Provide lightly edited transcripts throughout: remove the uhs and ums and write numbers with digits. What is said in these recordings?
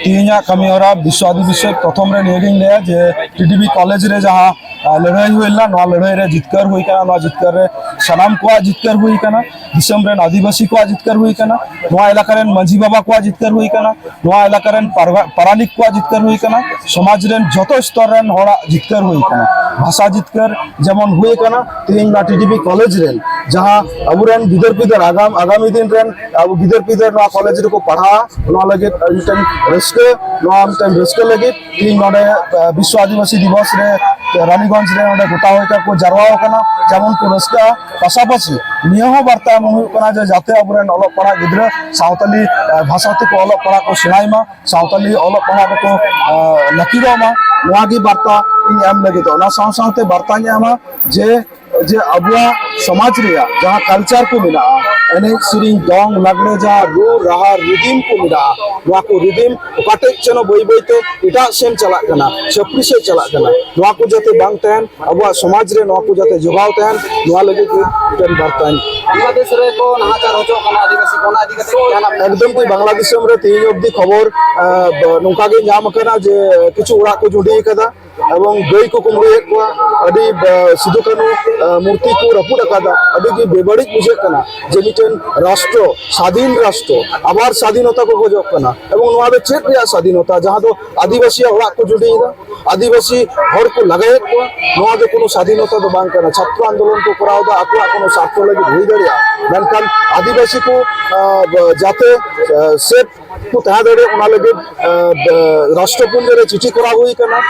तीन कमी हरा विश्व आदिवासी प्रथम लिया जे टीडीबी कॉलेज रे जहाँ लड़ाई हुईला लड़ाई रे जितकर हुई जितकर रे सनाम को जितकर हुई दिसम रेन आदिवासी को जितकर हुई इलाका रेन मंझी बाबा को जितकर हुई इलाका रेन पारानिक को जितकर हुई समाज रेन जतो स्तर रेन होड़ा जितकर हुई भाषा जितकर जेमन हुई तीन टीडीबी कॉलेज रेन जहाँ अब रेन गिदर पिदर आगामी दिन रेन अब गिदर पिदर कॉलेज रे को पढ़ा लगे रस्के लगे तीन विश्व आदिवासी दिवस रे रानीगंज रे गोटा को जारवा जेमन को रस्का पासापासी नियो बार्ता जो जाते अब अल पढ़ा गिद्रा सावताली भाषा को अल पढ़ा को सेणायमा सावताली अल पढ़ा को लकीरमा बार्ता एम लगे बार्ता जे जे अब समाज जहाँ कल्चर को मिला एने सिरिंग डोंग लगड़े जहाँ रू रहा रिदिम को मिला को रिदिम काटे चनो बई बईते इटा सेम चला छपरी से चला को जाते बांग तहन अब समाज रे को जाते जोगाव तहन लगे कि बार्ता बांग्लादेश रे को नाहाचार होचो कना आदिवासी कोना आदि कते एकदम कोई बांग्लादेश रे तीन अब्दी खबर नौका गे नाम कना जे किछु उड़ा को जुड़ी कदा एवं गई को कुमड़े को अडी सिधु कानू मूर्ति को रपुड़ अकादा अडी की बेबड़िक बुझे कना जे मिटेन राष्ट्र स्वाधीन राष्ट्र आबार स्वाधीनता को खोजो कना एवं नोआ दो चेक रिया स्वाधीनता जहां दो आदिवासी ओड़ा को जुड़ी दा आदिवासी हर को लगाए को नोआ दो कोनो स्वाधीनता दो बांग कना छात्र आंदोलन को कराव दा आको कोनो स्वार्थ लगी हुई दरिया मेनखान आदिवासी को जाते सेफ को तहा दड़े उना लगे राष्ट्रपुंज रे चिठी करा हुई कना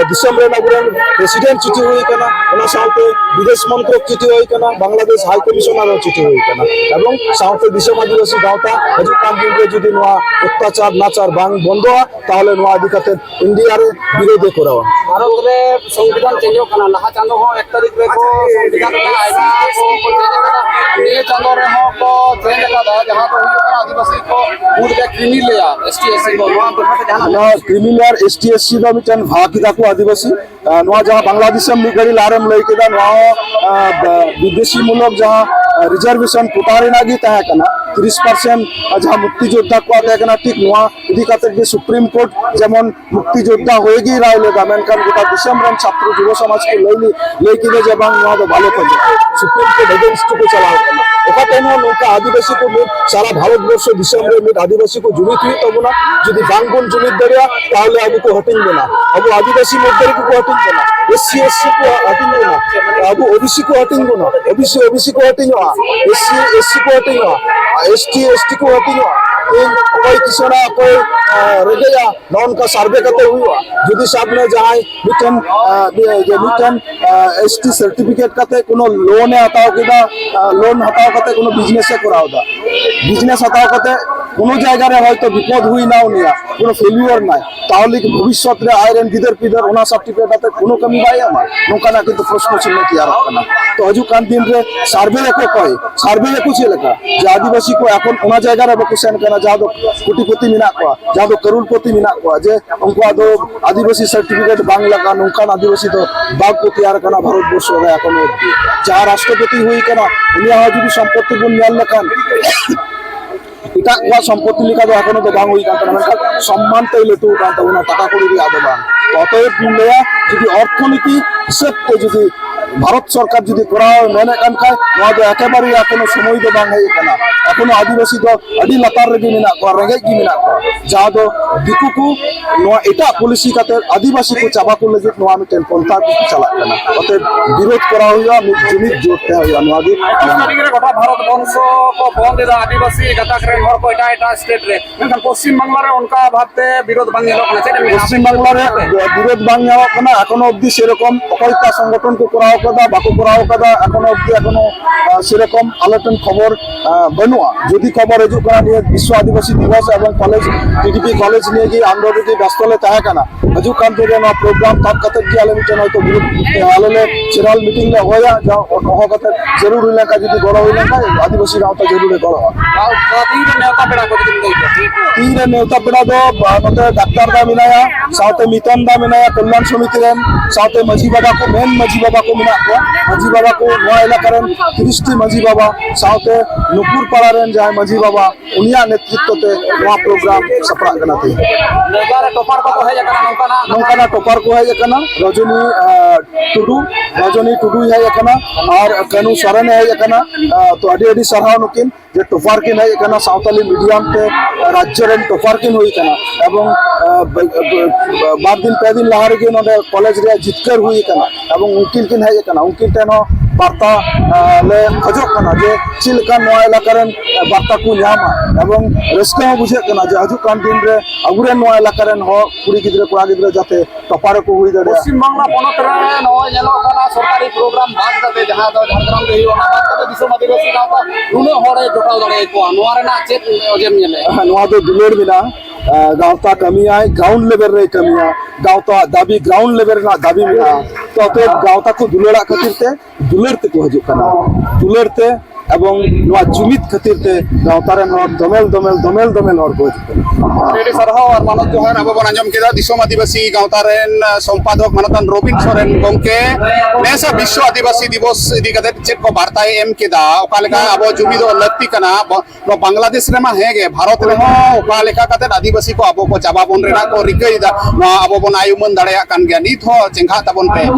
दिसम रे नगरन प्रेसिडेंट चिठी हुई कना उना साउते विदेश मंत्री चिठी हुई कना बांग्लादेश हाई कमिश्नर चिठी हुई कना एवं साउते दिसम आदिवासी गावता हजू काम दिन रे जुदी नोआ अत्याचार नाचार बांग बंदो ताहले नोआ आदि कते इंडिया रे विरोध करावा भारत रे संविधान चेंज कना लहा चांदो हो 1 तारीख रे को संविधान का आईडी को चेंज करा ये चांदो रे हो को चेंज करा जहां तो हुई कना आदिवासी को पूर्व क्रिमिलेयर एसटी को वहां तो फटे जाना क्रिमिलेयर एसटी दा मिटन भाकिदा को आदिवासी नोआ जहां बांग्लादेश में निगड़ी लारम लई केदा नोआ विदेशी मुलक जहां रिजर्वेशन कोटारे नागी तहे कना 30% जहां मुक्ति योद्धा को तहे कना ठीक नोआ इदी काते के सुप्रीम कोर्ट जेमन मुक्ति योद्धा होएगी राय लेदा मेनकान गोटा दिसम रन छात्र युवा समाज को लई के जे बांग नोआ दो भालो कर सुप्रीम कोर्ट अगेंस्ट को चलाओ कना ओका तेनो नोका आदिवासी को सारा भारत वर्ष दिसम रे मिट आदिवासी को जुमित हुई तब ना यदि बांगुन जुमित दरिया ताहले अब को हटिंग देना अब आदिवासी मध्य को हटिंग देना एससी एससी को हटिंग देना अब ओबीसी को हटिंग देना ओबीसी को हटिंग एससी को हटिंग एसटी को हटिंग इन कोई किसना कोई रेगेया नॉन का सर्वे करते हुआ यदि सामने जाए मिटन एसटी सर्टिफिकेट करते कोनो लोन हताओ केदा लोन हताओ करते कोनो बिजनेस कराओ दा बिजनेस हताओ करते কোনো জায়গায় হয়তো বিপদ হুই নাও নিয়া কোনো ফেলিওর নাই তাহলে কি ভবিষ্যতে আইরন গিদর পিদর ওনা সার্টিফিকেট কোনো কমি বাই আমার নৌকা না কিন্তু প্রশ্ন চিহ্ন তৈরি করা তো হজু কান দিন রে সার্ভে লেখো কয় সার্ভে লেখো ছে লেখা যে আদিবাসী को এখন ওনা জায়গায় রেভোকেশন করা যাদো কোটিপতি মিনা কোয়া যাদো করোড়পতি মিনা কোয়া যে উনকো আদো আদিবাসী সার্টিফিকেট বাংলা কা নৌকা আদিবাসী তো বাগ को तैयार करना ভারতবর্ষ রে এখন যা রাষ্ট্রপতি হুই কেনা উনি যদি সম্পত্তি গুণ নিয়াল লেখান এটা সম্পত্তি লিখা তো এখনো তো বাং হই কান্তা সম্মান তাইলে তো কান্তা ওনা টাকা করে দিয়ে আদো বাং অতএব মিলেয়া যদি অর্থনীতি হিসেবে যদি ভারত সরকার যদি করা মনে কান খায় নয় তো একেবারে এখনো সময় তো বাং হই কানা এখনো আদিবাসী তো আদি লাতার রেগে মিনা করা রেগে কি মিনা করা যা তো দিকু কো নয় এটা পলিসি কাতে আদিবাসী को চাবা को लगे नोआ में टेन पंथा को चला करना অতএব বিরোধ করা হইয়া জমিত জোরতে হইয়া নয় আদি গোটা ভারত বংশ को বন্ধ দে আদিবাসী গাতাক রে হর কয়টা এটা স্টেট রে মেনখান পশ্চিম বাংলা রে উনকা ভাবতে বিরোধ বাংলা লোক না পশ্চিম বাংলা রে বিরোধ বাংলা না এখনো অবধি সেরকম অকৈতা সংগঠন को করা কদা বাকো করা কদা এখনো অবধি এখনো সেরকম আলোচন খবর বনুয়া যদি খবর হজু করা নিয়ে বিশ্ব আদিবাসী দিবস এবং কলেজ টিডিপি কলেজ নিয়ে গিয়ে আন্দোলনটি ব্যস্তলে তাহে কানা हजू कान थे ना प्रोग्राम तब कतक की आले मिटन तो ग्रुप आले चैनल मीटिंग ले होया जा हो कतक जरूर होइला का जदी गड़ो होइला का आदिवासी गांव जरूर गड़ो तीन नेता पेड़ा को तीन नेता पेड़ा दो मते डॉक्टर दा मिनाया साथे मितन दा मिनाया कल्याण समिति रेन साथे मजी बाबा को मेन मजी बाबा को मेना को माजी बाबा को नवा इलाका रेन 30 टी माजी बाबा साउते नुपुर पाड़ा रेन जहां माजी बाबा उनिया नेतृत्व ते नवा प्रोग्राम सपड़ा कना थे नेगारे टोपार को है जकरा नौकाना टोपार को है कना रजनी टुडू है कना और कनु सरन है कना तो अडी सरहाव नुकिन जे टोपार किन है कना सावताली मीडियम ते राज्य रेन टोपार किन हुई कना एवं बार दिन पे दिन लहार के नोडे कॉलेज रे जितकर हुई कना एवं उनकिन किन है कना उनकिन तेनो वार्ता ले खजो कना जे चिलका नवा इलाका रेन वार्ता को न्यामा एवं रस्का बुझे कना जे हजु कान दिन रे अगुरे नवा इलाका रेन हो कुड़ी गिद्रे कोड़ा गिद्रे जाते टोपार को हुई दड़े पश्चिम बांग्ला पोनत रे नय नेलो कना सरकारी प्रोग्राम बात करते जहां दो झारग्राम रे होना बात करते दिसम आदिवासी गांव नुने होरे जोटाव दड़े को नवा रेना चेत ओजेम नेले नवा दो दुलेर बिना गांवता कमी आए ग्राउंड लेवल रे कमी आ गांवता दाबी ग्राउंड लेवल ना दाबी मिला तो ते गांवता को दुलेड़ा खातिर ते दुलेरते को हजु कना दुलेरते एवं नवा जुमित खातिर ते गांवता रे नोट दमेल और को रेडी सरहाव और मानव जोहार अब बन अंजम केदा दिसम आदिवासी गांवता रेन संपादक मानतन रोबिन सोरेन गमके नेसा विश्व आदिवासी दिवस इदी कते चेक को वार्ता एम केदा ओकालेका अब जुमिदो लक्ति कना नो बांग्लादेश रे मा हेगे भारत रे हो ओकालेका कते आदिवासी को अब को चाबा बन रेना को रिकैदा नो अब बन आयुमन दाड़या कान गया नित हो चेंगा तबन पे